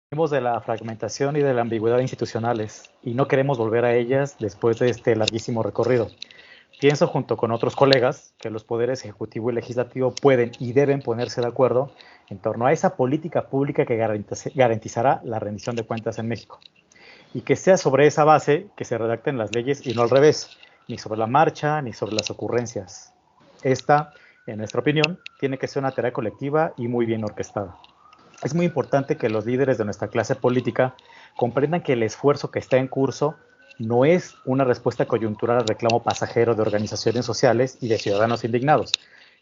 Venimos de la fragmentación y de la ambigüedad institucionales, y no queremos volver a ellas después de este larguísimo recorrido. Pienso, junto con otros colegas, que los poderes ejecutivo y legislativo pueden y deben ponerse de acuerdo en torno a esa política pública que garantizará la rendición de cuentas en México, y que sea sobre esa base que se redacten las leyes y no al revés, ni sobre la marcha ni sobre las ocurrencias. Esta, en nuestra opinión, tiene que ser una tarea colectiva y muy bien orquestada. Es muy importante que los líderes de nuestra clase política comprendan que el esfuerzo que está en curso no es una respuesta coyuntural al reclamo pasajero de organizaciones sociales y de ciudadanos indignados,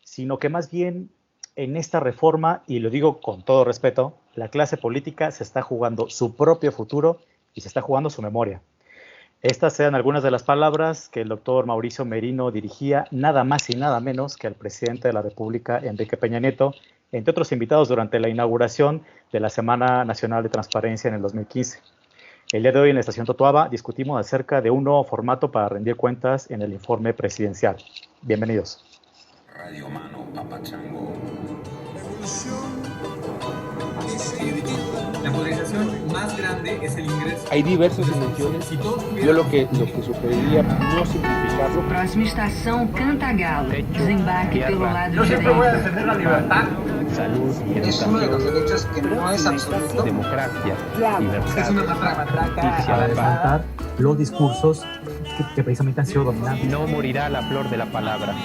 sino que más bien en esta reforma, y lo digo con todo respeto, la clase política se está jugando su propio futuro y se está jugando su memoria. Estas sean algunas de las palabras que el doctor Mauricio Merino dirigía nada más y nada menos que al presidente de la República, Enrique Peña Nieto, entre otros invitados durante la inauguración de la Semana Nacional de Transparencia en el 2015. El día de hoy en la Estación Totoaba discutimos acerca de un nuevo formato para rendir cuentas en el informe presidencial. Bienvenidos. Radio Mano, Papachango. La modernización más grande es el ingreso. Hay diversas dimensiones. Yo lo que sugeriría no simplificarlo. Próxima estação Cantagalo. Desembarque pelo lado Yo siempre voy a defender la libertad. Salud y Es uno de los derechos que no es absoluto. democracia, libertad. Es una matraca. Levantar los discursos que precisamente han sido dominantes. No morirá la flor de la palabra.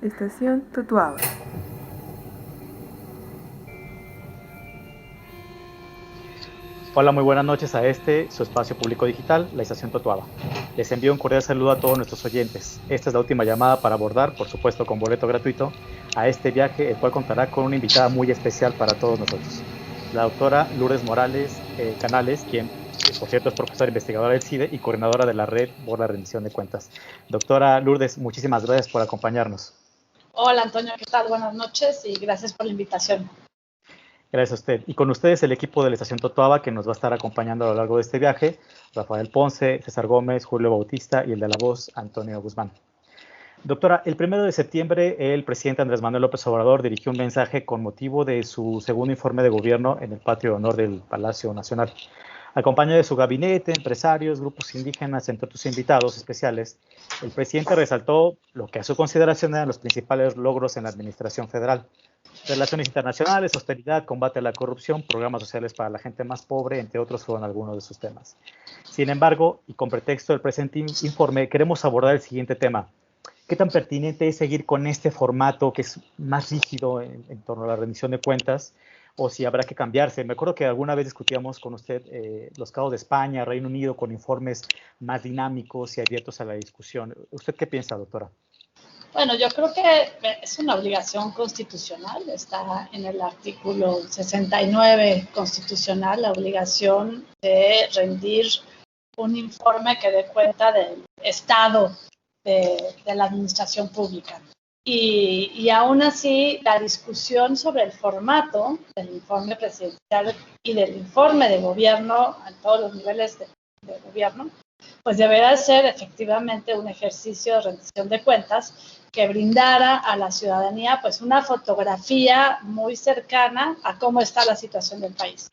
Estación Totoaba. Hola, muy buenas noches a su espacio público digital, la Estación Totoaba. Les envío un cordial saludo a todos nuestros oyentes. Esta es la última llamada para abordar, por supuesto con boleto gratuito, a este viaje, el cual contará con una invitada muy especial para todos nosotros. La doctora Lourdes Morales Canales, quien, por cierto, es profesora investigadora del CIDE y coordinadora de la Red por la Rendición de Cuentas. Doctora Lourdes, muchísimas gracias por acompañarnos. Hola Antonio, ¿qué tal? Buenas noches y gracias por la invitación. Gracias a usted. Y con ustedes el equipo de la Estación Totoaba que nos va a estar acompañando a lo largo de este viaje, Rafael Ponce, César Gómez, Julio Bautista y el de la voz, Antonio Guzmán. Doctora, el 1 de septiembre el presidente Andrés Manuel López Obrador dirigió un mensaje con motivo de su segundo informe de gobierno en el patio de honor del Palacio Nacional. Acompañado de su gabinete, empresarios, grupos indígenas, entre otros invitados especiales, el presidente resaltó lo que a su consideración eran los principales logros en la administración federal. Relaciones internacionales, austeridad, combate a la corrupción, programas sociales para la gente más pobre, entre otros fueron algunos de sus temas. Sin embargo, y con pretexto del presente informe, queremos abordar el siguiente tema. ¿Qué tan pertinente es seguir con este formato que es más rígido en torno a la rendición de cuentas? O si habrá que cambiarse. Me acuerdo que alguna vez discutíamos con usted los casos de España, Reino Unido, con informes más dinámicos y abiertos a la discusión. ¿Usted qué piensa, doctora? Bueno, yo creo que es una obligación constitucional, está en el artículo 69 constitucional, la obligación de rendir un informe que dé cuenta del estado de la administración pública. Y aún así, la discusión sobre el formato del informe presidencial y del informe de gobierno a todos los niveles de gobierno, pues deberá ser efectivamente un ejercicio de rendición de cuentas que brindara a la ciudadanía pues una fotografía muy cercana a cómo está la situación del país.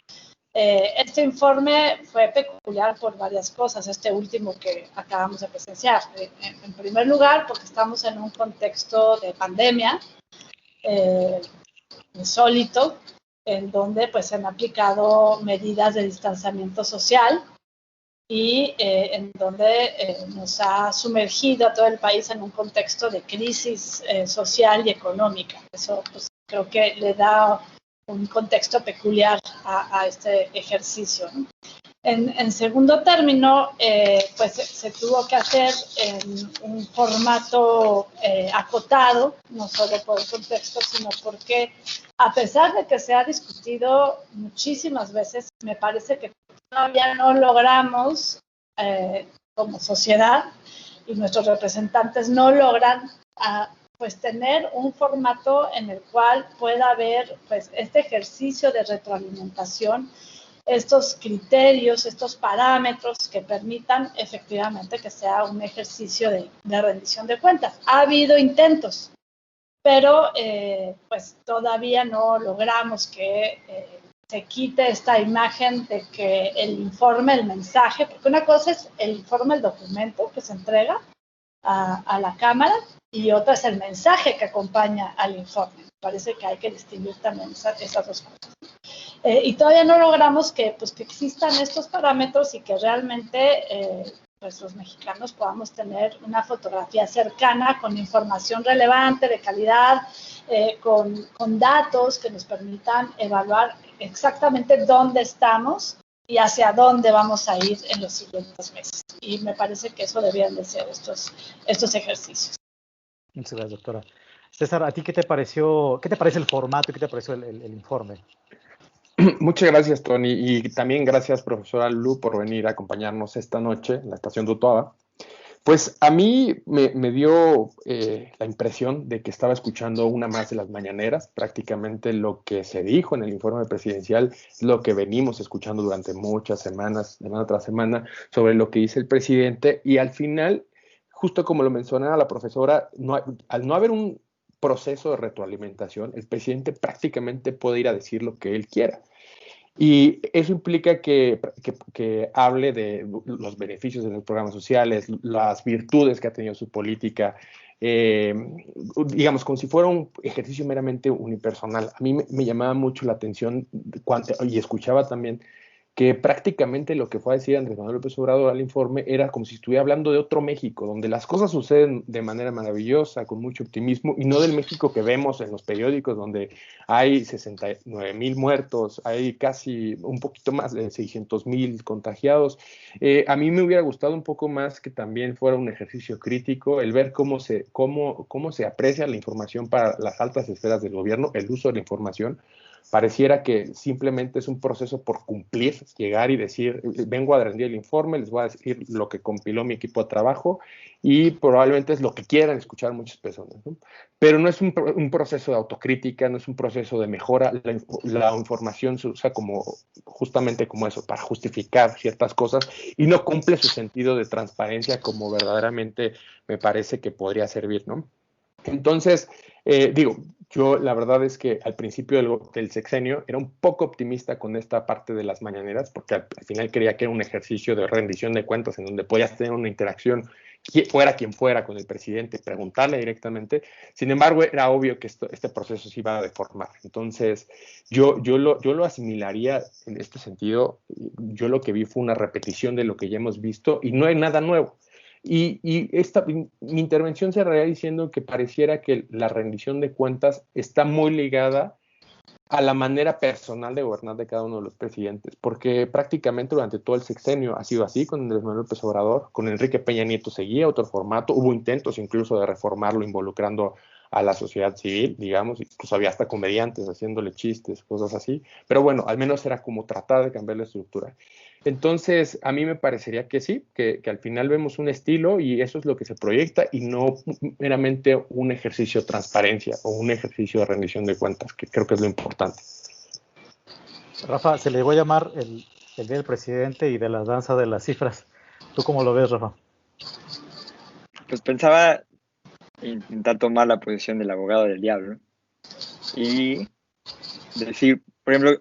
Este informe fue peculiar por varias cosas, este último que acabamos de presenciar. En primer lugar, porque estamos en un contexto de pandemia insólito, en donde pues, se han aplicado medidas de distanciamiento social y en donde nos ha sumergido a todo el país en un contexto de crisis social y económica. Eso pues, creo que le da un contexto peculiar a este ejercicio, ¿no? En segundo término, pues se tuvo que hacer en un formato acotado, no solo por el contexto, sino porque a pesar de que se ha discutido muchísimas veces, me parece que todavía no logramos como sociedad y nuestros representantes no logran pues tener un formato en el cual pueda haber pues este ejercicio de retroalimentación, estos criterios, estos parámetros que permitan efectivamente que sea un ejercicio de rendición de cuentas. Ha habido intentos, pero pues todavía no logramos que se quite esta imagen de que el informe, el mensaje, porque una cosa es el informe, el documento que se entrega a la Cámara, y otra es el mensaje que acompaña al informe. Me parece que hay que distinguir también esas dos cosas. Y todavía no logramos que existan estos parámetros y que realmente pues los mexicanos podamos tener una fotografía cercana, con información relevante, de calidad, con datos que nos permitan evaluar exactamente dónde estamos y hacia dónde vamos a ir en los siguientes meses. Y me parece que eso deberían de ser estos ejercicios. Muchas gracias, doctora. César, ¿a ti qué te pareció, qué te parece el formato y qué te pareció el informe? Muchas gracias, Tony, y también gracias, profesora Lu, por venir a acompañarnos esta noche en la estación de Utuaba. Pues a mí me dio la impresión de que estaba escuchando una más de las mañaneras. Prácticamente lo que se dijo en el informe presidencial es lo que venimos escuchando durante muchas semanas, semana tras semana, sobre lo que dice el presidente, y al final, justo como lo mencionaba la profesora, al no haber un proceso de retroalimentación, el presidente prácticamente puede ir a decir lo que él quiera. Y eso implica que hable de los beneficios de los programas sociales, las virtudes que ha tenido su política, digamos, como si fuera un ejercicio meramente unipersonal. A mí me llamaba mucho la atención y escuchaba también que prácticamente lo que fue a decir Andrés Manuel López Obrador al informe era como si estuviera hablando de otro México, donde las cosas suceden de manera maravillosa, con mucho optimismo, y no del México que vemos en los periódicos, donde hay 69,000 muertos, hay casi un poquito más de 600,000 contagiados. A mí me hubiera gustado un poco más que también fuera un ejercicio crítico, el ver cómo se aprecia la información para las altas esferas del gobierno, el uso de la información. Pareciera que simplemente es un proceso por cumplir, llegar y decir, vengo a rendir el informe, les voy a decir lo que compiló mi equipo de trabajo, y probablemente es lo que quieran escuchar muchas personas, ¿no? Pero no es un proceso de autocrítica, no es un proceso de mejora. La información se usa justamente como eso, para justificar ciertas cosas, y no cumple su sentido de transparencia como verdaderamente me parece que podría servir, ¿no? Entonces, yo la verdad es que al principio del sexenio era un poco optimista con esta parte de las mañaneras, porque al final creía que era un ejercicio de rendición de cuentas en donde podías tener una interacción, fuera quien fuera, con el presidente, preguntarle directamente. Sin embargo, era obvio que este proceso se iba a deformar. Entonces, yo lo asimilaría en este sentido. Yo lo que vi fue una repetición de lo que ya hemos visto, y no hay nada nuevo. Mi intervención cerraría diciendo que pareciera que la rendición de cuentas está muy ligada a la manera personal de gobernar de cada uno de los presidentes, porque prácticamente durante todo el sexenio ha sido así con Andrés Manuel López Obrador. Con Enrique Peña Nieto seguía otro formato, hubo intentos incluso de reformarlo involucrando a la sociedad civil, digamos, incluso había hasta comediantes haciéndole chistes, cosas así, pero bueno, al menos era como tratar de cambiar la estructura. Entonces, a mí me parecería que sí, que al final vemos un estilo y eso es lo que se proyecta, y no meramente un ejercicio de transparencia o un ejercicio de rendición de cuentas, que creo que es lo importante. Rafa, se le voy a llamar el día del presidente y de la danza de las cifras. ¿Tú cómo lo ves, Rafa? Pues pensaba intentar tomar la posición del abogado del diablo y decir, por ejemplo,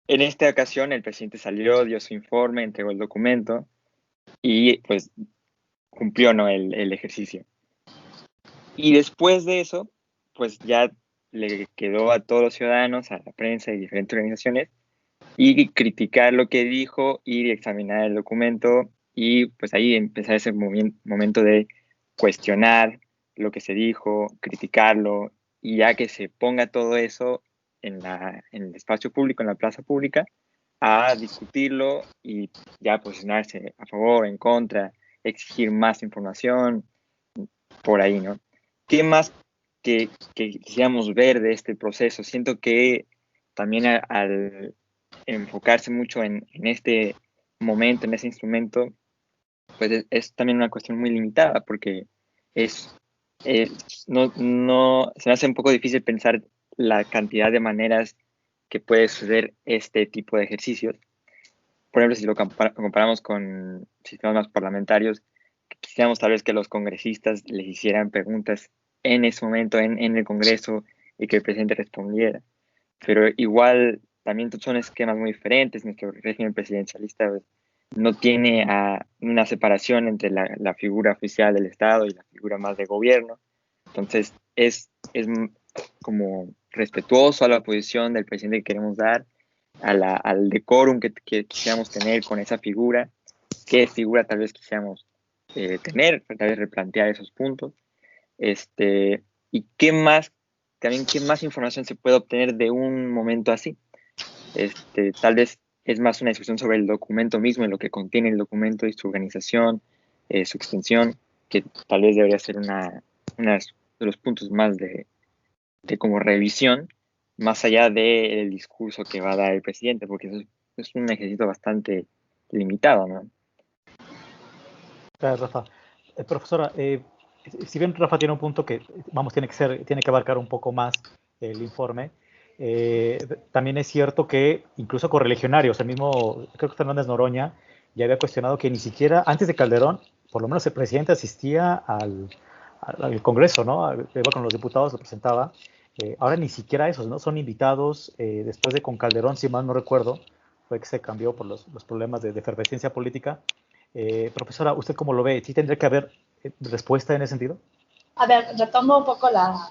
en esta ocasión el presidente salió, dio su informe, entregó el documento y pues cumplió, ¿no?, el ejercicio. Y después de eso, pues ya le quedó a todos los ciudadanos, a la prensa y diferentes organizaciones, y criticar lo que dijo, ir y examinar el documento, y pues ahí empezar ese momento de cuestionar lo que se dijo, criticarlo, y ya que se ponga todo eso en el espacio público, en la plaza pública, a discutirlo y ya posicionarse a favor, en contra, exigir más información, por ahí, ¿no? ¿Qué más que quisiéramos ver de este proceso? Siento que también al enfocarse mucho en este momento, en ese instrumento, pues es también una cuestión muy limitada, porque no se me hace un poco difícil pensar la cantidad de maneras que puede suceder este tipo de ejercicios. Por ejemplo, si lo comparamos con sistemas parlamentarios, quisiéramos tal vez que los congresistas les hicieran preguntas en ese momento en el Congreso y que el presidente respondiera. Pero igual también son esquemas muy diferentes. Nuestro régimen presidencialista no tiene una separación entre la figura oficial del Estado y la figura más de gobierno. Entonces es como respetuoso a la posición del presidente que queremos dar, al decorum que quisiéramos tener con esa figura, qué figura tal vez quisiéramos tener, tal vez replantear esos puntos, y qué más información se puede obtener de un momento así. Tal vez es más una discusión sobre el documento mismo, en lo que contiene el documento y su organización, su extensión, que tal vez debería ser uno de los puntos más de como revisión, más allá del discurso que va a dar el presidente, porque eso es un ejercicio bastante limitado, ¿no? Claro, Rafa. Profesora, si bien Rafa tiene un punto que, tiene que abarcar un poco más el informe, también es cierto que incluso correligionarios, el mismo, creo que Fernández Noroña ya había cuestionado que ni siquiera antes de Calderón, por lo menos el presidente asistía al Congreso, ¿no? Iba con los diputados, lo presentaba. Ahora ni siquiera esos, ¿no? Son invitados, después de con Calderón, si mal no recuerdo, fue que se cambió por los problemas de efervescencia política. Profesora, ¿usted cómo lo ve? ¿Sí tendría que haber respuesta en ese sentido? A ver, retomo un poco la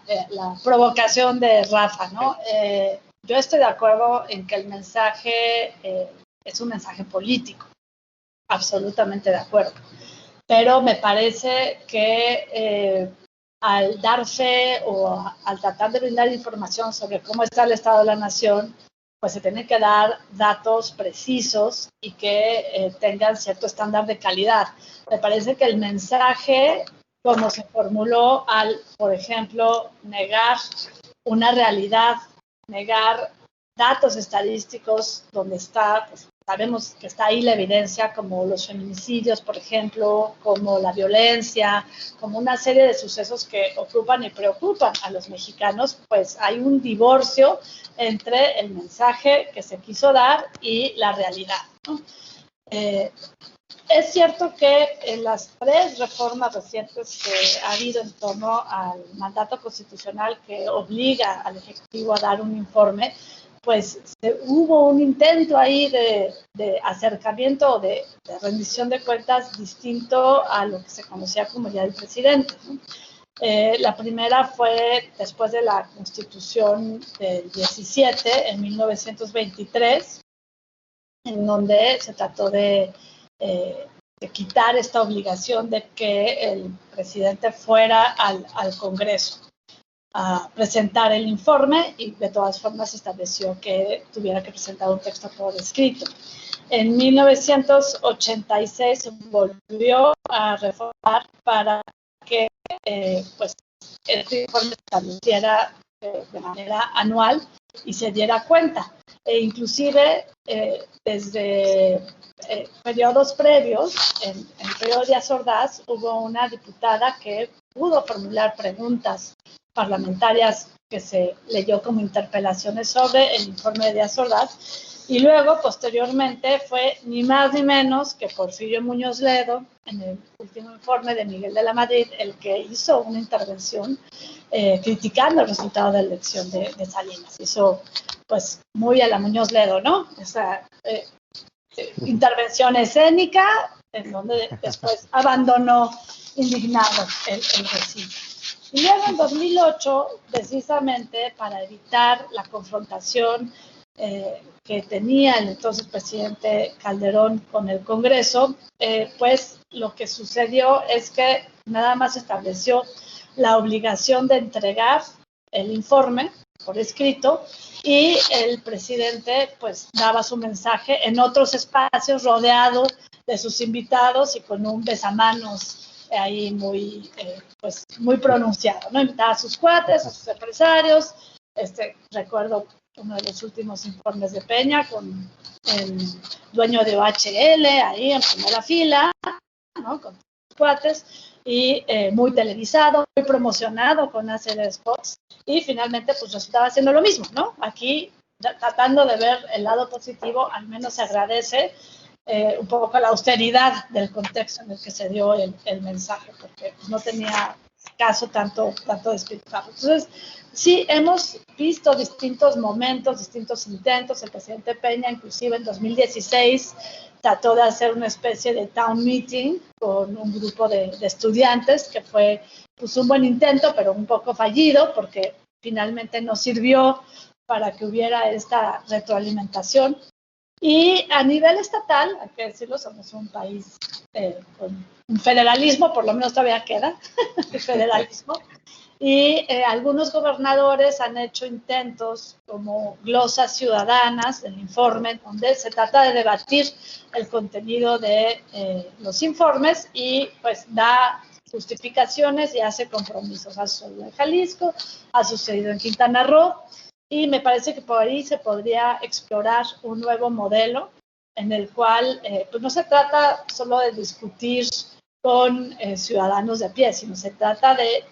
provocación de Rafa, ¿no? Yo estoy de acuerdo en que el mensaje es un mensaje político, absolutamente de acuerdo. Pero me parece que al dar fe o al tratar de brindar información sobre cómo está el estado de la nación, pues se tienen que dar datos precisos y que tengan cierto estándar de calidad. Me parece que el mensaje, como se formuló por ejemplo, negar una realidad, negar datos estadísticos donde está, pues, sabemos que está ahí la evidencia, como los feminicidios, por ejemplo, como la violencia, como una serie de sucesos que ocupan y preocupan a los mexicanos, pues hay un divorcio entre el mensaje que se quiso dar y la realidad, ¿no? Es cierto que en las 3 reformas recientes que ha habido en torno al mandato constitucional que obliga al Ejecutivo a dar un informe, pues hubo un intento ahí de acercamiento o de rendición de cuentas distinto a lo que se conocía como ya el presidente, ¿no? La primera fue después de la Constitución del 17, en 1923, en donde se trató de quitar esta obligación de que el presidente fuera al Congreso a presentar el informe, y de todas formas estableció que tuviera que presentar un texto por escrito. En 1986 se volvió a reformar para que pues este informe se estableciera de manera anual y se diera cuenta. Inclusive desde periodos previos, en el periodo de Díaz Ordaz, hubo una diputada que pudo formular preguntas parlamentarias que se leyó como interpelaciones sobre el informe de Díaz Ordaz, y luego posteriormente fue ni más ni menos que Porfirio Muñoz Ledo, en el último informe de Miguel de la Madrid, el que hizo una intervención criticando el resultado de la elección de Salinas. Hizo pues muy a la Muñoz Ledo, ¿no? Esa intervención escénica, en donde después abandonó indignado el recinto. Y luego en 2008, precisamente para evitar la confrontación que tenía el entonces presidente Calderón con el Congreso, pues lo que sucedió es que nada más estableció la obligación de entregar el informe por escrito, y el presidente pues daba su mensaje en otros espacios rodeado de sus invitados y con un besamanos ahí muy pronunciado, ¿no? Invitaba a sus cuates, a sus empresarios. Recuerdo uno de los últimos informes de Peña con el dueño de OHL ahí en primera fila, ¿no? Con sus cuates, y muy televisado, muy promocionado con una serie de spots, y finalmente pues resultaba haciendo lo mismo, ¿no? Aquí, tratando de ver el lado positivo, al menos se agradece un poco la austeridad del contexto en el que se dio el mensaje, porque pues, no tenía caso tanto despilfarro. Entonces, sí, hemos visto distintos momentos, distintos intentos. El presidente Peña, inclusive en 2016, trató de hacer una especie de town meeting con un grupo de estudiantes, que fue pues, un buen intento, pero un poco fallido, porque finalmente no sirvió para que hubiera esta retroalimentación. Y a nivel estatal, hay que decirlo, somos un país con un federalismo, por lo menos todavía queda el federalismo, y algunos gobernadores han hecho intentos como glosas ciudadanas del informe, donde se trata de debatir el contenido de los informes y pues da justificaciones y hace compromisos. Ha sucedido en Jalisco, ha sucedido en Quintana Roo, y me parece que por ahí se podría explorar un nuevo modelo en el cual pues no se trata solo de discutir con ciudadanos de a pie, sino se trata de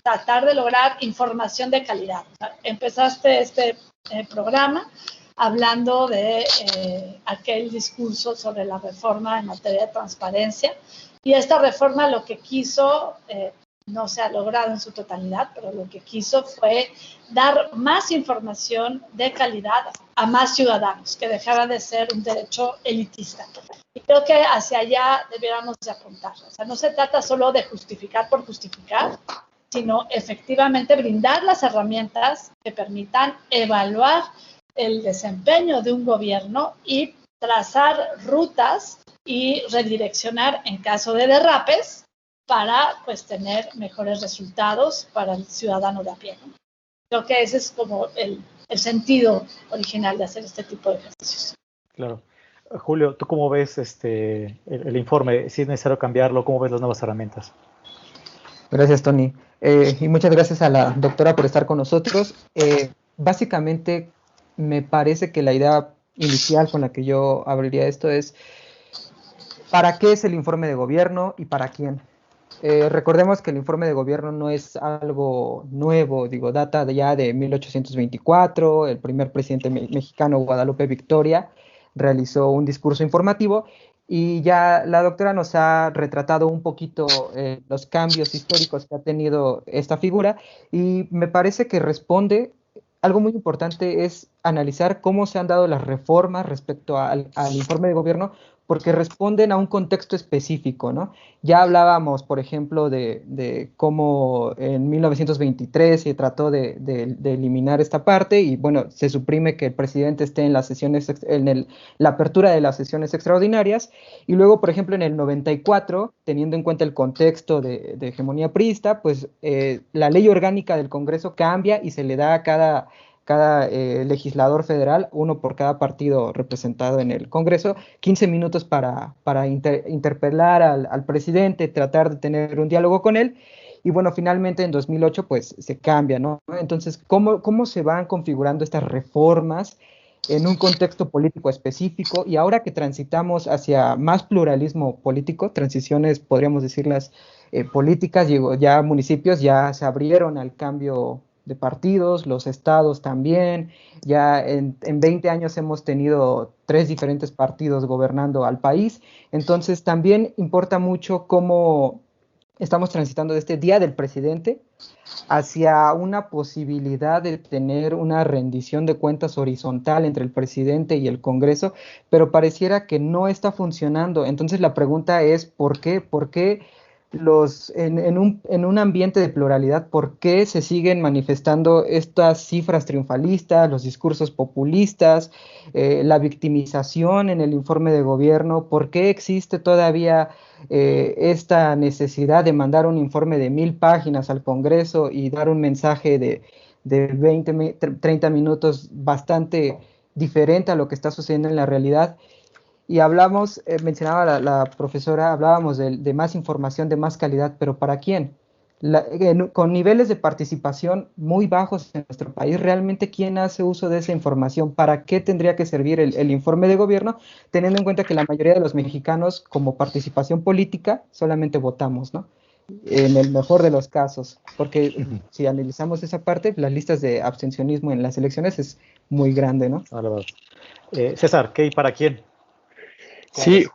tratar de lograr información de calidad. O sea, empezaste este programa hablando de aquel discurso sobre la reforma en materia de transparencia, y esta reforma lo que quiso, no se ha logrado en su totalidad, pero lo que quiso fue dar más información de calidad a más ciudadanos, que dejara de ser un derecho elitista. Y creo que hacia allá debiéramos de apuntar. O sea, no se trata solo de justificar por justificar, sino efectivamente brindar las herramientas que permitan evaluar el desempeño de un gobierno y trazar rutas y redireccionar en caso de derrapes para pues tener mejores resultados para el ciudadano de a pie, ¿no? Creo que ese es como el sentido original de hacer este tipo de ejercicios. Claro. Julio, ¿tú cómo ves el informe? ¿Si es necesario cambiarlo? ¿Cómo ves las nuevas herramientas? Gracias, Tony. Y muchas gracias a la doctora por estar con nosotros. Básicamente, me parece que la idea inicial con la que yo abriría esto es ¿para qué es el informe de gobierno y para quién? Recordemos que el informe de gobierno no es algo nuevo, data ya de 1824, el primer presidente mexicano, Guadalupe Victoria, realizó un discurso informativo y ya la doctora nos ha retratado un poquito los cambios históricos que ha tenido esta figura, y me parece que responde, algo muy importante es analizar cómo se han dado las reformas respecto al informe de gobierno, porque responden a un contexto específico, ¿no? Ya hablábamos, por ejemplo, de cómo en 1923 se trató de eliminar esta parte, y bueno, se suprime que el presidente esté en las sesiones, la apertura de las sesiones extraordinarias, y luego, por ejemplo, en el 94, teniendo en cuenta el contexto de hegemonía priista, pues la ley orgánica del Congreso cambia y se le da a cada legislador federal, uno por cada partido representado en el Congreso, 15 minutos para interpelar al presidente, tratar de tener un diálogo con él, y bueno, finalmente en 2008 pues se cambia, ¿no? Entonces, ¿cómo se van configurando estas reformas en un contexto político específico? Y ahora que transitamos hacia más pluralismo político, transiciones, podríamos decirlas, políticas, ya municipios ya se abrieron al cambio de partidos, los estados también, ya en 20 años hemos tenido 3 diferentes partidos gobernando al país, entonces también importa mucho cómo estamos transitando de este Día del Presidente hacia una posibilidad de tener una rendición de cuentas horizontal entre el presidente y el Congreso, pero pareciera que no está funcionando. Entonces la pregunta es, ¿por qué? ¿Por qué en un ambiente de pluralidad, por qué se siguen manifestando estas cifras triunfalistas, los discursos populistas, la victimización en el informe de gobierno? ¿Por qué existe todavía esta necesidad de mandar un informe de 1000 páginas al Congreso y dar un mensaje de 20, 30 minutos bastante diferente a lo que está sucediendo en la realidad? Y hablamos, mencionaba la profesora, hablábamos de más información, de más calidad, pero ¿para quién? Con niveles de participación muy bajos en nuestro país, ¿realmente quién hace uso de esa información? ¿Para qué tendría que servir el informe de gobierno? Teniendo en cuenta que la mayoría de los mexicanos, como participación política, solamente votamos, ¿no? En el mejor de los casos, porque si analizamos esa parte, las listas de abstencionismo en las elecciones es muy grande, ¿no? César, ¿qué y para quién? Sí,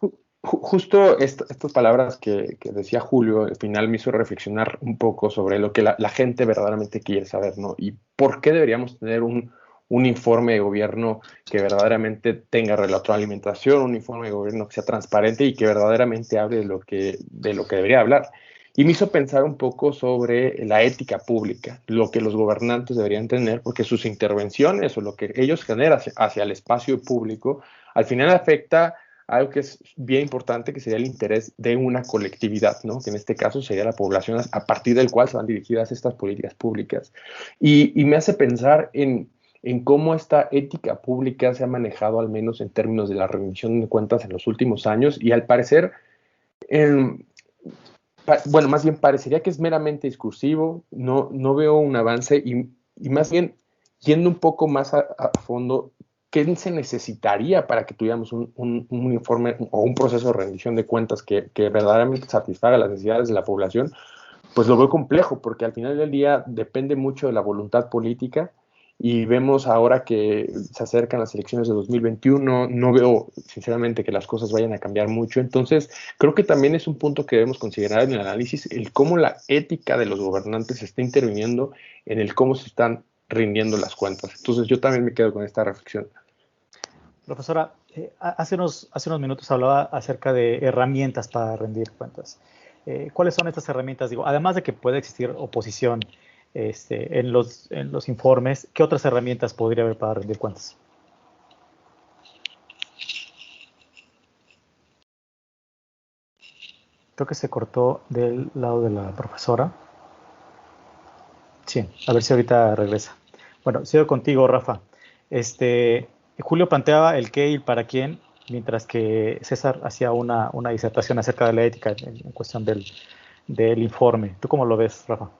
Justo estas palabras que decía Julio, al final me hizo reflexionar un poco sobre lo que la gente verdaderamente quiere saber, ¿no? Y por qué deberíamos tener un informe de gobierno que verdaderamente tenga retroalimentación, un informe de gobierno que sea transparente y que verdaderamente hable de lo que debería hablar. Y me hizo pensar un poco sobre la ética pública, lo que los gobernantes deberían tener, porque sus intervenciones o lo que ellos generan hacia el espacio público, al final afecta algo que es bien importante, que sería el interés de una colectividad, ¿no? Que en este caso sería la población, a partir del cual se van dirigidas estas políticas públicas. Y me hace pensar en cómo esta ética pública se ha manejado, al menos en términos de la rendición de cuentas en los últimos años, y al parecer, bueno, más bien parecería que es meramente discursivo, no veo un avance, y más bien, yendo un poco más a fondo, ¿qué se necesitaría para que tuviéramos un informe o un proceso de rendición de cuentas que verdaderamente satisfaga las necesidades de la población? Pues lo veo complejo, porque al final del día depende mucho de la voluntad política, y vemos ahora que se acercan las elecciones de 2021, no veo sinceramente que las cosas vayan a cambiar mucho. Entonces creo que también es un punto que debemos considerar en el análisis, el cómo la ética de los gobernantes está interviniendo en el cómo se están rindiendo las cuentas. Entonces yo también me quedo con esta reflexión. Profesora, hace unos minutos hablaba acerca de herramientas para rendir cuentas. ¿Cuáles son estas herramientas? Digo, además de que puede existir oposición en los informes, ¿qué otras herramientas podría haber para rendir cuentas? Creo que se cortó del lado de la profesora. Sí, a ver si ahorita regresa. Bueno, sigo contigo, Rafa. Julio planteaba el qué y el para quién, mientras que César hacía una disertación acerca de la ética en cuestión del informe. ¿Tú cómo lo ves, Rafa?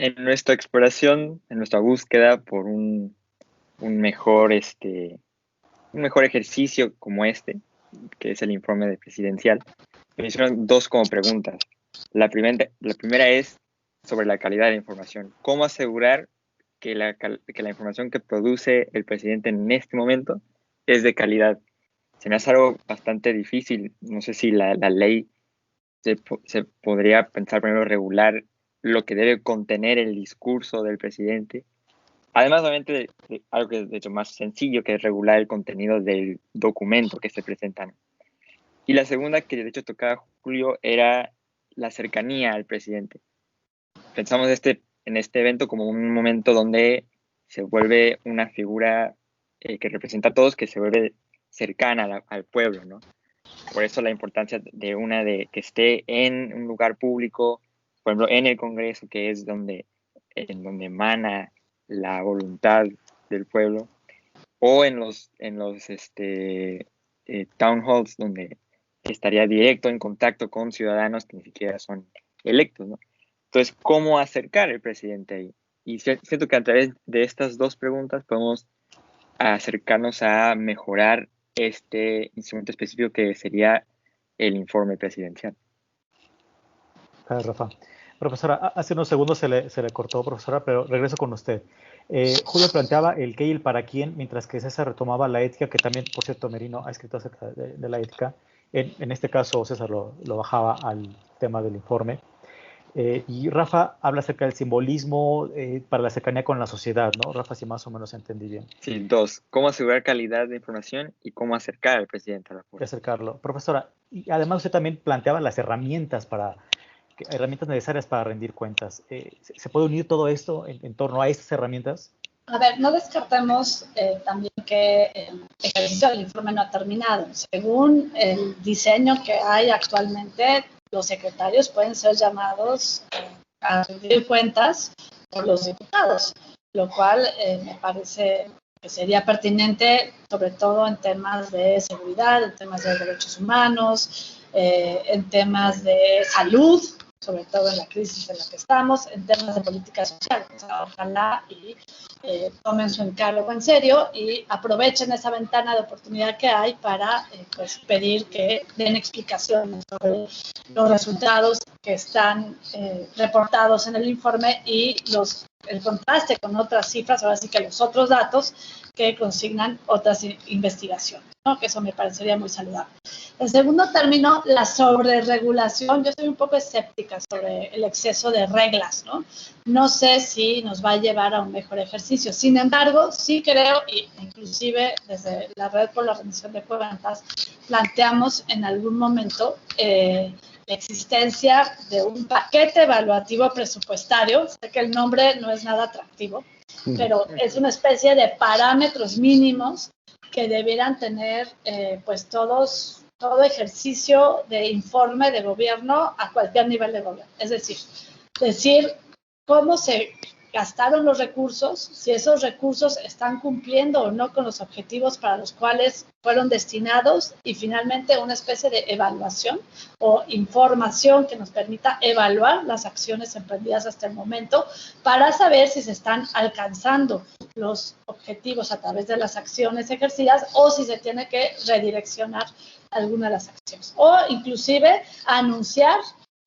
En nuestra exploración, en nuestra búsqueda por un mejor ejercicio como que es el informe presidencial, me hicieron dos como preguntas. La primera es sobre la calidad de la información. ¿Cómo asegurar que la información que produce el presidente en este momento es de calidad? Se me hace algo bastante difícil. No sé si la ley se podría pensar primero regular lo que debe contener el discurso del presidente. Además, obviamente, de algo que es de hecho más sencillo, que es regular el contenido del documento que se presentan. Y la segunda, que de hecho tocaba Julio, era la cercanía al presidente. Pensamos en este evento como un momento donde se vuelve una figura que representa a todos, que se vuelve cercana al pueblo, ¿no? Por eso la importancia de que esté en un lugar público, por ejemplo, en el Congreso, que es donde emana la voluntad del pueblo, o en los town halls, donde estaría directo en contacto con ciudadanos que ni siquiera son electos, ¿no? Entonces, ¿cómo acercar al presidente ahí? Y siento que a través de estas dos preguntas podemos acercarnos a mejorar este instrumento específico que sería el informe presidencial. Rafa. Profesora, hace unos segundos se le cortó, profesora, pero regreso con usted. Julio planteaba el qué y el para quién, mientras que César retomaba la ética, que también, por cierto, Merino ha escrito acerca de la ética. En este caso, César lo bajaba al tema del informe. Y Rafa habla acerca del simbolismo para la cercanía con la sociedad, ¿no? Rafa, si más o menos entendí bien. Sí, dos. ¿Cómo asegurar calidad de información y cómo acercar al presidente a la fuerza? Acercarlo. Profesora, y además usted también planteaba las herramientas necesarias para rendir cuentas. ¿Se puede unir todo esto en torno a estas herramientas? A ver, no descartemos también que el ejercicio del informe no ha terminado. Según el diseño que hay actualmente, los secretarios pueden ser llamados a rendir cuentas por los diputados, lo cual me parece que sería pertinente, sobre todo en temas de seguridad, en temas de derechos humanos, en temas de salud, sobre todo en la crisis en la que estamos, en temas de política social. O sea, ojalá y tomen su encargo en serio y aprovechen esa ventana de oportunidad que hay para pues, pedir que den explicaciones sobre los resultados que están reportados en el informe y el contraste con otras cifras, ahora sí que los otros datos que consignan otras investigaciones, ¿no? Que eso me parecería muy saludable. En segundo término, la sobreregulación. Yo soy un poco escéptica sobre el exceso de reglas, ¿no? No sé si nos va a llevar a un mejor ejercicio. Sin embargo, sí creo, e inclusive desde la Red por la Rendición de Cuentas, planteamos en algún momento la existencia de un paquete evaluativo presupuestario. Sé que el nombre no es nada atractivo, pero es una especie de parámetros mínimos que debieran tener pues todo ejercicio de informe de gobierno a cualquier nivel de gobierno. Es decir cómo se gastaron los recursos, si esos recursos están cumpliendo o no con los objetivos para los cuales fueron destinados, y finalmente una especie de evaluación o información que nos permita evaluar las acciones emprendidas hasta el momento para saber si se están alcanzando los objetivos a través de las acciones ejercidas o si se tiene que redireccionar alguna de las acciones, o inclusive anunciar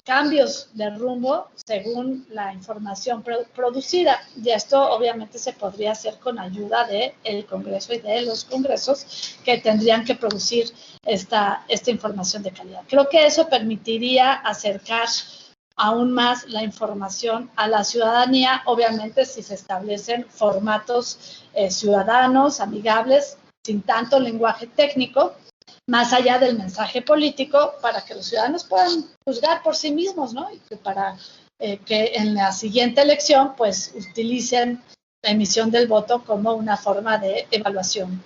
cambios de rumbo según la información producida. Y esto obviamente se podría hacer con ayuda del Congreso y de los congresos que tendrían que producir esta información de calidad. Creo que eso permitiría acercar aún más la información a la ciudadanía, obviamente si se establecen formatos ciudadanos, amigables, sin tanto lenguaje técnico, más allá del mensaje político, para que los ciudadanos puedan juzgar por sí mismos, ¿no? Y que para que en la siguiente elección, pues, utilicen la emisión del voto como una forma de evaluación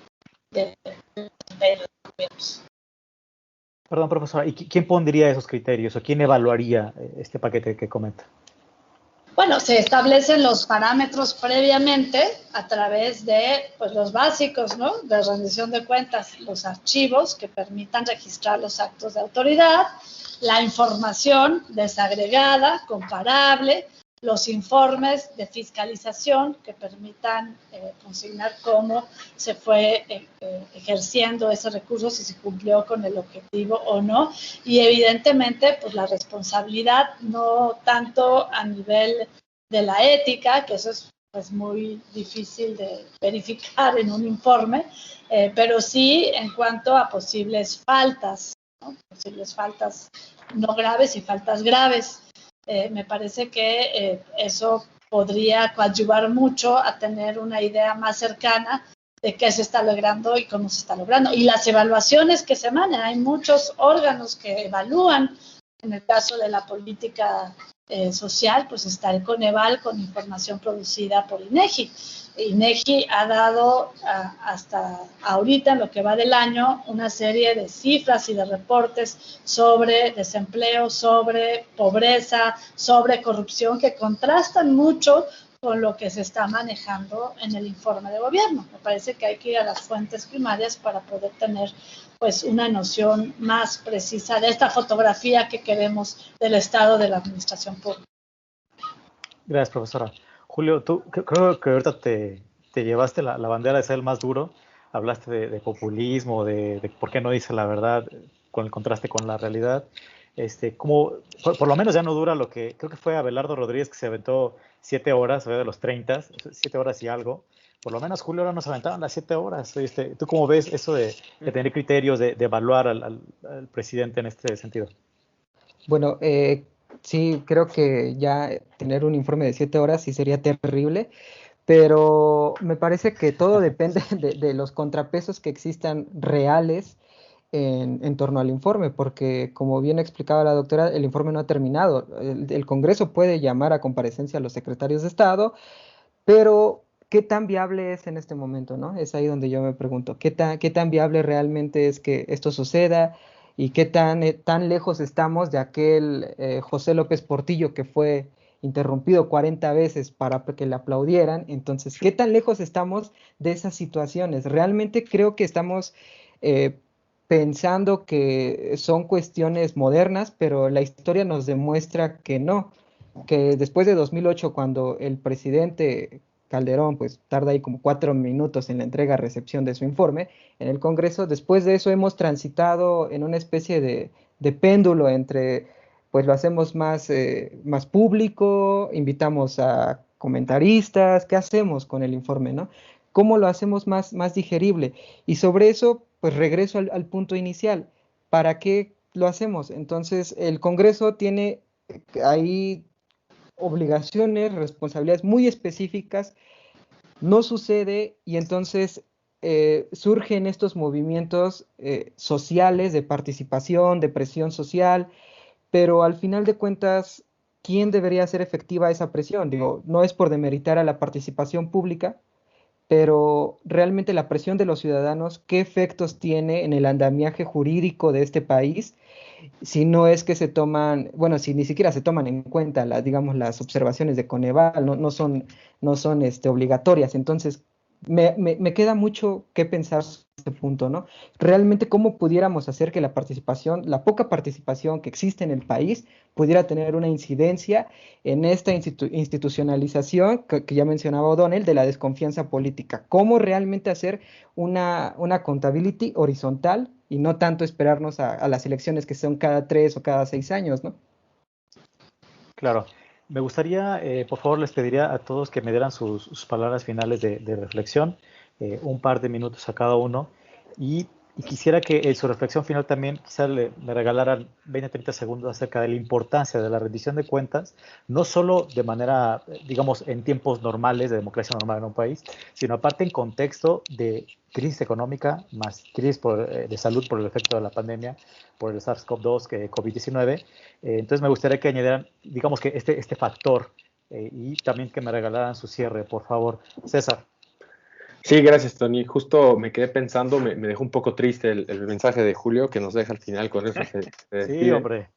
de los gobiernos. Perdón, profesora, ¿y quién pondría esos criterios o quién evaluaría este paquete que comenta? Bueno, se establecen los parámetros previamente a través de pues, los básicos, ¿no? De rendición de cuentas, los archivos que permitan registrar los actos de autoridad, la información desagregada, comparable, los informes de fiscalización que permitan consignar cómo se fue ejerciendo ese recurso, si se cumplió con el objetivo o no, y evidentemente pues la responsabilidad no tanto a nivel de la ética, que eso es pues muy difícil de verificar en un informe, pero sí en cuanto a posibles faltas, ¿no? Posibles faltas no graves y faltas graves. Me parece que eso podría coadyuvar mucho a tener una idea más cercana de qué se está logrando y cómo se está logrando. Y las evaluaciones que se emanan, hay muchos órganos que evalúan. En el caso de la política social, pues está el Coneval con información producida por INEGI. INEGI ha dado hasta ahorita, en lo que va del año, una serie de cifras y de reportes sobre desempleo, sobre pobreza, sobre corrupción, que contrastan mucho con lo que se está manejando en el informe de gobierno. Me parece que hay que ir a las fuentes primarias para poder tener pues una noción más precisa de esta fotografía que queremos del estado de la administración pública. Gracias, profesora. Julio, tú creo que ahorita te llevaste la bandera de ser el más duro. Hablaste de populismo, de por qué no dice la verdad con el contraste con la realidad. Como por lo menos ya no dura lo que creo que fue Abelardo Rodríguez, que se aventó 7 horas, de los 30, 7 horas y algo. Por lo menos Julio ahora nos aventaron las 7 horas. ¿Tú cómo ves eso de tener criterios, de evaluar al presidente en este sentido? Bueno, sí, creo que ya tener un informe de 7 horas sí sería terrible, pero me parece que todo depende de los contrapesos que existan reales en torno al informe, porque como bien explicaba la doctora, el informe no ha terminado. El Congreso puede llamar a comparecencia a los secretarios de Estado, pero ¿qué tan viable es en este momento, no? Es ahí donde yo me pregunto, ¿qué tan viable realmente es que esto suceda? ¿Y qué tan lejos estamos de aquel José López Portillo que fue interrumpido 40 veces para que le aplaudieran? Entonces, ¿qué tan lejos estamos de esas situaciones? Realmente creo que estamos pensando que son cuestiones modernas, pero la historia nos demuestra que no, que después de 2008, cuando el presidente Calderón pues tarda ahí como 4 minutos en la entrega-recepción de su informe en el Congreso, después de eso hemos transitado en una especie de péndulo entre pues lo hacemos más público, invitamos a comentaristas, ¿qué hacemos con el informe, no? ¿cómo lo hacemos más digerible? Y sobre eso, pues regreso al punto inicial. ¿Para qué lo hacemos? Entonces, el Congreso tiene ahí obligaciones, responsabilidades muy específicas, no sucede y entonces surgen estos movimientos sociales de participación, de presión social, pero al final de cuentas, ¿quién debería hacer efectiva esa presión? Digo, no es por demeritar a la participación pública, pero realmente la presión de los ciudadanos, ¿qué efectos tiene en el andamiaje jurídico de este país? Si no es que se toman, bueno, si ni siquiera se toman en cuenta digamos, las observaciones de Coneval, no son obligatorias. Entonces, me queda mucho que pensar sobre este punto, ¿no? Realmente, ¿cómo pudiéramos hacer que la participación, la poca participación que existe en el país, pudiera tener una incidencia en esta institucionalización que ya mencionaba O'Donnell, de la desconfianza política? ¿Cómo realmente hacer una accountability horizontal y no tanto esperarnos a las elecciones que son cada 3 o cada 6 años, ¿no? Claro. Me gustaría, por favor, les pediría a todos que me dieran sus palabras finales de reflexión, un par de minutos a cada uno, y quisiera que en su reflexión final también quizás me regalaran 20-30 segundos acerca de la importancia de la rendición de cuentas, no solo de manera, digamos, en tiempos normales, de democracia normal en un país, sino aparte en contexto de crisis económica, más crisis de salud por el efecto de la pandemia, por el SARS-CoV-2, COVID-19. Entonces me gustaría que añadieran, digamos que este factor, y también que me regalaran su cierre, por favor. César. Sí, gracias, Tony. Justo me quedé pensando, me dejó un poco triste el mensaje de Julio que nos deja al final, con eso se Sí, despide. hombre.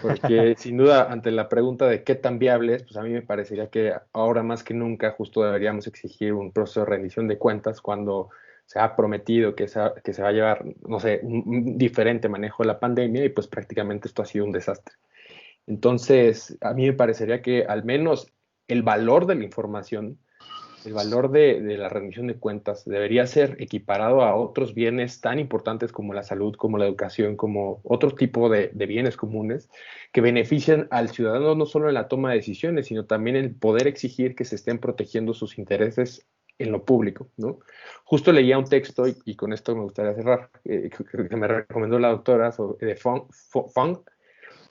Porque sin duda, ante la pregunta de qué tan viable es, pues a mí me parecería que ahora más que nunca justo deberíamos exigir un proceso de rendición de cuentas cuando se ha prometido que se va a llevar, no sé, un diferente manejo de la pandemia y pues prácticamente esto ha sido un desastre. Entonces, a mí me parecería que al menos el valor de la información, el valor de la rendición de cuentas debería ser equiparado a otros bienes tan importantes como la salud, como la educación, como otro tipo de bienes comunes que benefician al ciudadano no solo en la toma de decisiones, sino también en el poder exigir que se estén protegiendo sus intereses en lo público, ¿no? Justo leía un texto, y con esto me gustaría cerrar, que me recomendó la doctora de Fong,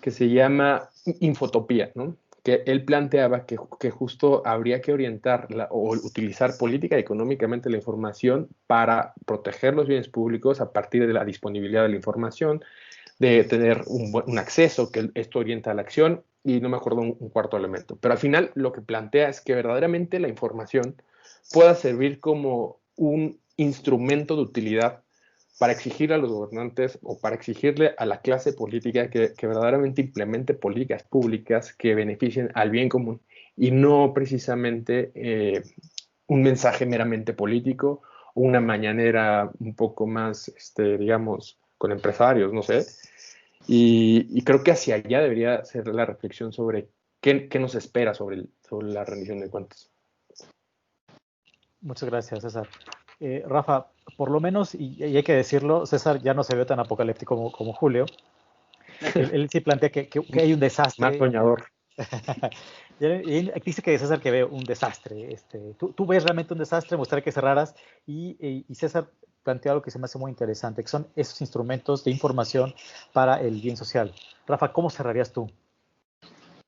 que se llama Infotopía, ¿no? Que él planteaba que justo habría que orientar o utilizar política y económicamente la información para proteger los bienes públicos a partir de la disponibilidad de la información, de tener un acceso, que esto orienta a la acción, y no me acuerdo un cuarto elemento. Pero al final lo que plantea es que verdaderamente la información pueda servir como un instrumento de utilidad para exigir a los gobernantes o para exigirle a la clase política que verdaderamente implemente políticas públicas que beneficien al bien común y no precisamente un mensaje meramente político o una mañanera un poco más, digamos, con empresarios, no sé. Y creo que hacia allá debería ser la reflexión sobre qué nos espera sobre la rendición de cuentas. Muchas gracias, César. Rafa, por lo menos, y hay que decirlo, César ya no se ve tan apocalíptico como Julio. Él sí plantea que hay un desastre. Más soñador. Y dice que César que ve un desastre. ¿Tú ves realmente un desastre? Me gustaría que cerraras. Y César plantea algo que se me hace muy interesante, que son esos instrumentos de información para el bien social. Rafa, ¿cómo cerrarías tú?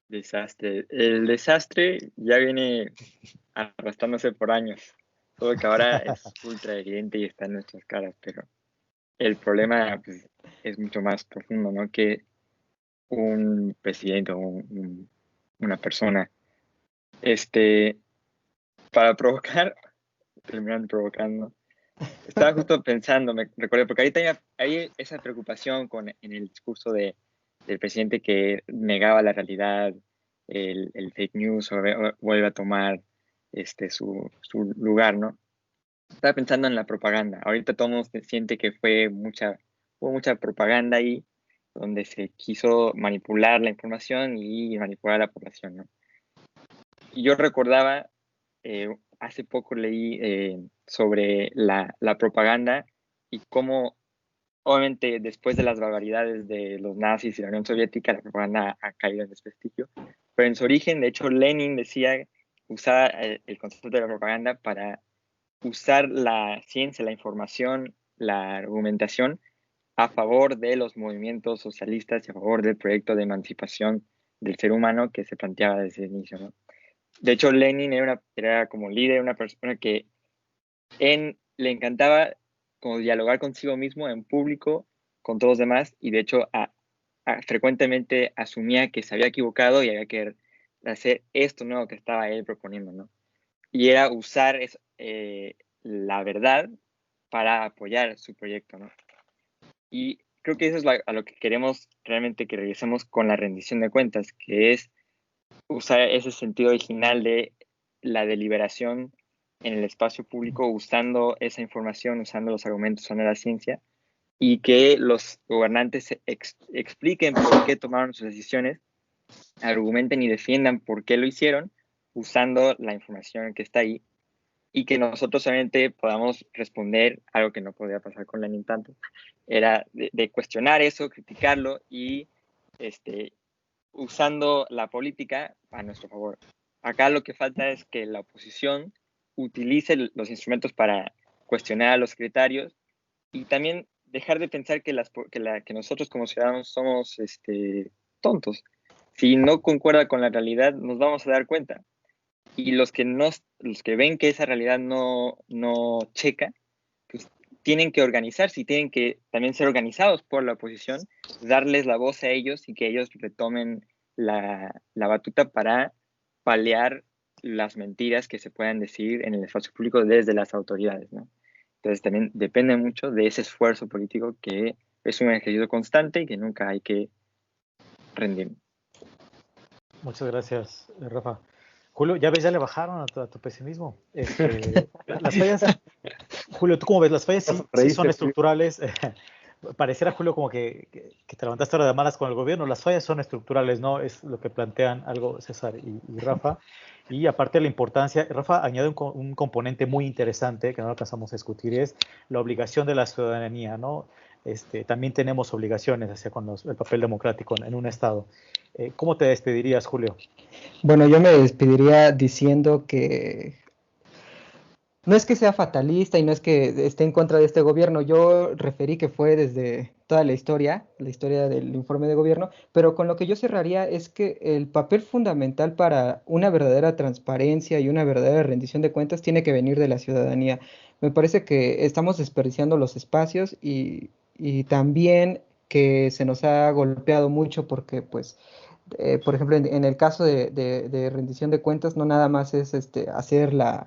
Desastre. El desastre ya viene arrastrándose por años. Todo que ahora es ultra evidente y está en nuestras caras, pero el problema pues, es mucho más profundo, ¿no? Que un presidente o una persona, para provocar, terminan provocando. Estaba justo pensando, me recuerdo, porque ahorita hay esa preocupación en el discurso del presidente que negaba la realidad, el fake news vuelve a tomar su lugar, ¿no? Estaba pensando en la propaganda. Ahorita todo el mundo siente que hubo mucha propaganda ahí, donde se quiso manipular la información y manipular a la población, ¿no? Y yo recordaba, hace poco leí sobre la propaganda y cómo, obviamente, después de las barbaridades de los nazis y la Unión Soviética, la propaganda ha caído en desprestigio. Pero en su origen, de hecho, Lenin usaba el concepto de la propaganda para usar la ciencia, la información, la argumentación a favor de los movimientos socialistas y a favor del proyecto de emancipación del ser humano que se planteaba desde el inicio, ¿no? De hecho, Lenin era como líder, una persona que le encantaba como dialogar consigo mismo en público, con todos los demás, y de hecho frecuentemente asumía que se había equivocado y había que hacer esto nuevo que estaba él proponiendo, ¿no? Y era usar la verdad para apoyar su proyecto, ¿no? Y creo que eso es a lo que queremos realmente que regresemos con la rendición de cuentas, que es usar ese sentido original de la deliberación en el espacio público, usando esa información, usando los argumentos, usando la ciencia, y que los gobernantes expliquen por qué tomaron sus decisiones, argumenten y defiendan por qué lo hicieron, usando la información que está ahí, y que nosotros solamente podamos responder algo que no podía pasar con Lenin tanto, era de cuestionar eso, criticarlo y usando la política a nuestro favor. Acá lo que falta es que la oposición utilice los instrumentos para cuestionar a los secretarios y también dejar de pensar que nosotros como ciudadanos somos tontos. Si no concuerda con la realidad, nos vamos a dar cuenta. Y los que ven que esa realidad no checa, pues tienen que organizarse y tienen que también ser organizados por la oposición, darles la voz a ellos y que ellos retomen la batuta para paliar las mentiras que se puedan decir en el espacio público desde las autoridades, ¿no? Entonces también depende mucho de ese esfuerzo político que es un ejercicio constante y que nunca hay que rendir. Muchas gracias, Rafa. Julio, ya ves, ya le bajaron a tu pesimismo. Las fallas, Julio, ¿tú cómo ves? Las fallas sí son estructurales. Pareciera, Julio, como que te levantaste ahora de malas con el gobierno. Las fallas son estructurales, ¿no? Es lo que plantean algo César y Rafa. Y aparte de la importancia, Rafa añade un componente muy interesante que no alcanzamos a discutir, es la obligación de la ciudadanía, ¿no? También tenemos obligaciones hacia con el papel democrático en un Estado. ¿Cómo te despedirías, Julio? Bueno, yo me despediría diciendo que no es que sea fatalista y no es que esté en contra de este gobierno. Yo referí que fue desde toda la historia del informe de gobierno, pero con lo que yo cerraría es que el papel fundamental para una verdadera transparencia y una verdadera rendición de cuentas tiene que venir de la ciudadanía. Me parece que estamos desperdiciando los espacios y también que se nos ha golpeado mucho porque, pues, por ejemplo, en el caso de rendición de cuentas, no nada más es hacer la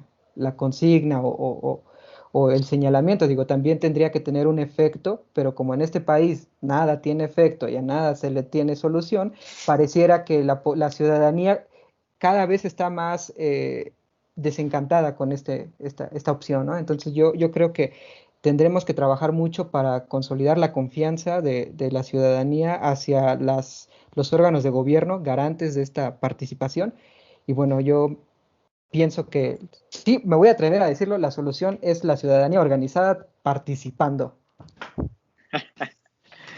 consigna o el señalamiento, digo, también tendría que tener un efecto, pero como en este país nada tiene efecto y a nada se le tiene solución, pareciera que la ciudadanía cada vez está más desencantada con esta opción, ¿no? Entonces yo creo que tendremos que trabajar mucho para consolidar la confianza de la ciudadanía hacia los órganos de gobierno garantes de esta participación. Y bueno, yo pienso que, sí, me voy a atrever a decirlo, la solución es la ciudadanía organizada participando.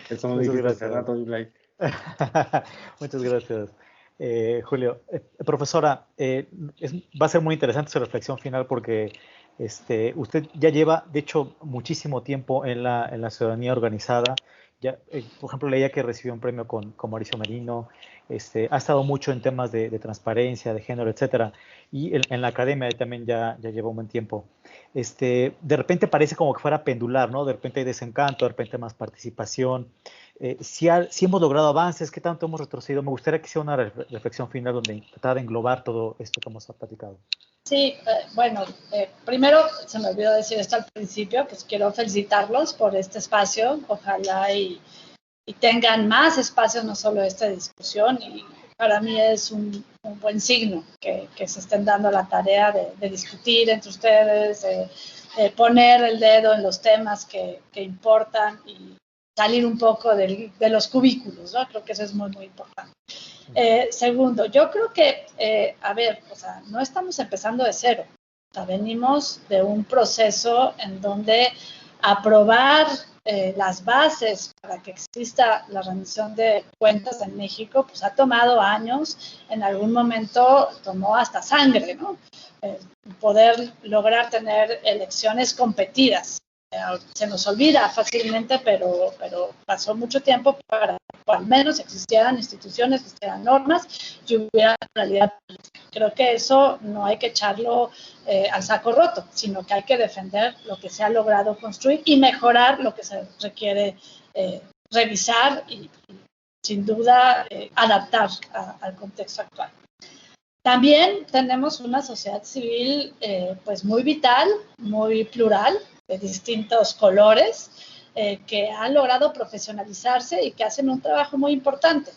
Eso no dijiste hace rato, Blay. Muchas gracias, Julio. Profesora, va a ser muy interesante su reflexión final porque usted ya lleva, de hecho, muchísimo tiempo en la ciudadanía organizada. Ya, por ejemplo, leía que recibió un premio con Mauricio Merino, ha estado mucho en temas de transparencia, de género, etcétera, y en la academia también ya lleva un buen tiempo. De repente parece como que fuera pendular, ¿no? De repente hay desencanto, de repente más participación. Si hemos logrado avances, ¿qué tanto hemos retrocedido? Me gustaría que hiciera una reflexión final donde tratara de englobar todo esto que hemos platicado. Sí, bueno, primero se me olvidó decir esto al principio, pues quiero felicitarlos por este espacio, ojalá y tengan más espacios, no solo esta discusión, y para mí es un buen signo que se estén dando la tarea de discutir entre ustedes, de poner el dedo en los temas que importan y salir un poco de los cubículos, ¿no? Creo que eso es muy, muy importante. Segundo, yo creo que, no estamos empezando de cero. O sea, venimos de un proceso en donde aprobar las bases para que exista la rendición de cuentas en México, pues ha tomado años, en algún momento tomó hasta sangre, ¿no? poder lograr tener elecciones competidas. Se nos olvida fácilmente, pero pasó mucho tiempo para que al menos existieran instituciones, existieran normas y hubiera realidad política. Creo que eso no hay que echarlo al saco roto, sino que hay que defender lo que se ha logrado construir y mejorar lo que se requiere revisar y sin duda adaptar al contexto actual. También tenemos una sociedad civil pues muy vital, muy plural, de distintos colores, que han logrado profesionalizarse y que hacen un trabajo muy importante.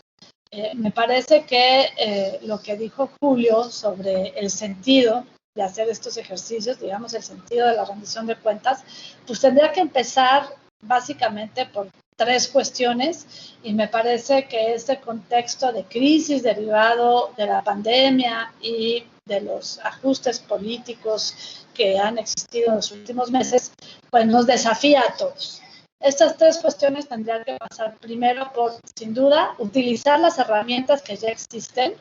Me parece que lo que dijo Julio sobre el sentido de hacer estos ejercicios, digamos el sentido de la rendición de cuentas, pues tendría que empezar básicamente por 3 cuestiones, y me parece que este contexto de crisis derivado de la pandemia y de los ajustes políticos que han existido en los últimos meses, pues nos desafía a todos. Estas 3 cuestiones tendrían que pasar primero por, sin duda, utilizar las herramientas que ya existen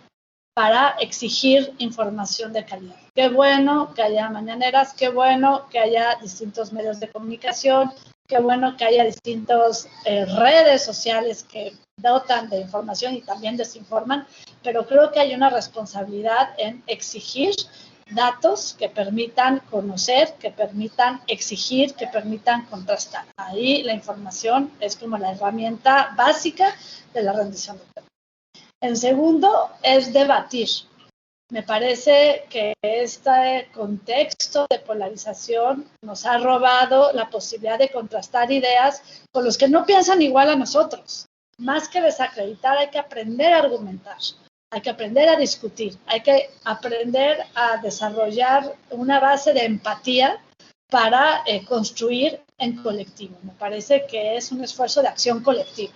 para exigir información de calidad. Qué bueno que haya mañaneras, qué bueno que haya distintos medios de comunicación, qué bueno que haya distintas redes sociales que dotan de información y también desinforman, pero creo que hay una responsabilidad en exigir datos que permitan conocer, que permitan exigir, que permitan contrastar. Ahí la información es como la herramienta básica de la rendición de cuentas. En segundo, es debatir. Me parece que este contexto de polarización nos ha robado la posibilidad de contrastar ideas con los que no piensan igual a nosotros. Más que desacreditar, hay que aprender a argumentar, hay que aprender a discutir, hay que aprender a desarrollar una base de empatía para construir en colectivo. Me parece que es un esfuerzo de acción colectiva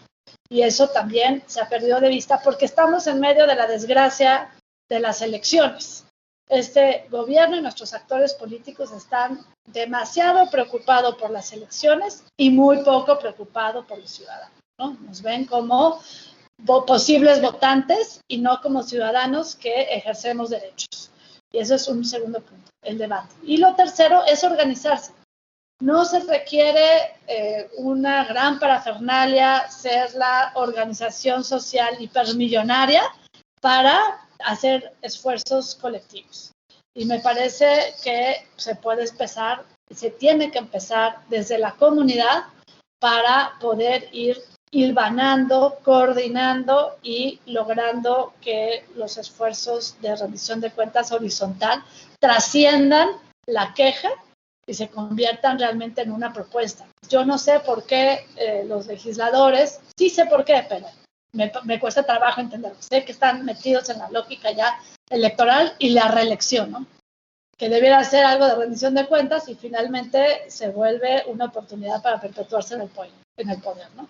y eso también se ha perdido de vista porque estamos en medio de la desgracia de las elecciones. Este gobierno y nuestros actores políticos están demasiado preocupados por las elecciones y muy poco preocupados por los ciudadanos, ¿no? Nos ven como posibles votantes y no como ciudadanos que ejercemos derechos. Y eso es un segundo punto, el debate. Y lo tercero es organizarse. No se requiere una gran parafernalia, ser la organización social hipermillonaria para hacer esfuerzos colectivos. Y me parece que se puede empezar, se tiene que empezar desde la comunidad para poder ir hilvanando, coordinando y logrando que los esfuerzos de rendición de cuentas horizontal trasciendan la queja y se conviertan realmente en una propuesta. Yo no sé por qué los legisladores, sí sé por qué, pero me cuesta trabajo entenderlo. Sé que están metidos en la lógica ya electoral y la reelección, ¿no? Que debiera ser algo de rendición de cuentas y finalmente se vuelve una oportunidad para perpetuarse en el poder, ¿no?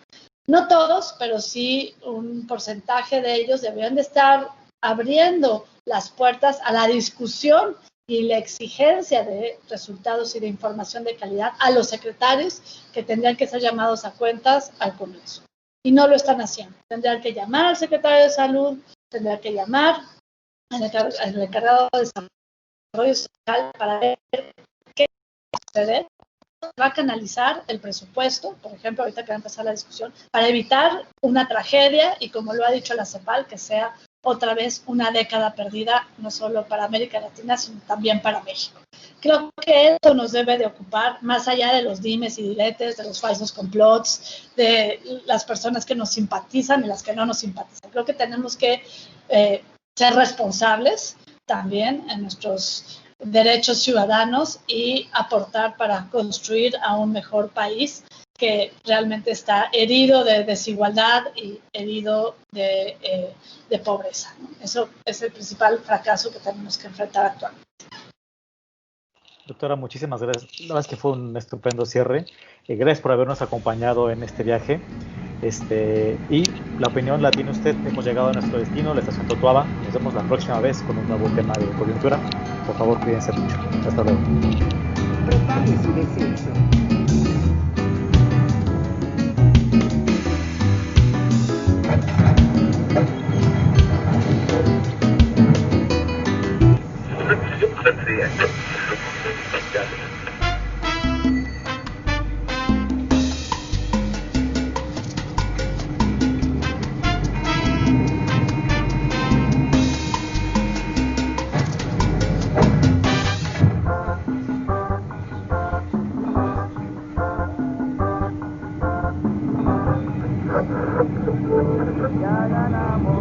No todos, pero sí un porcentaje de ellos deberían de estar abriendo las puertas a la discusión y la exigencia de resultados y de información de calidad a los secretarios que tendrían que ser llamados a cuentas al Congreso. Y no lo están haciendo. Tendrían que llamar al secretario de Salud, tendrían que llamar al encargado de Desarrollo Social para ver qué sucede. Va a canalizar el presupuesto, por ejemplo, ahorita que va a empezar la discusión, para evitar una tragedia y, como lo ha dicho la CEPAL, que sea otra vez una década perdida, no solo para América Latina, sino también para México. Creo que esto nos debe de ocupar, más allá de los dimes y diretes, de los falsos complots, de las personas que nos simpatizan y las que no nos simpatizan. Creo que tenemos que ser responsables también en nuestros derechos ciudadanos y aportar para construir a un mejor país que realmente está herido de desigualdad y herido de pobreza, ¿no? Eso es el principal fracaso que tenemos que enfrentar actualmente. Doctora, muchísimas gracias. La verdad es que fue un estupendo cierre. Gracias por habernos acompañado en este viaje. Y la opinión la tiene usted. Hemos llegado a nuestro destino, la estación Totoaba. Nos vemos la próxima vez con un nuevo tema de coyuntura. Por favor, cuídense mucho. Hasta luego. Prepare su descenso. Let's see. Ya ganamos.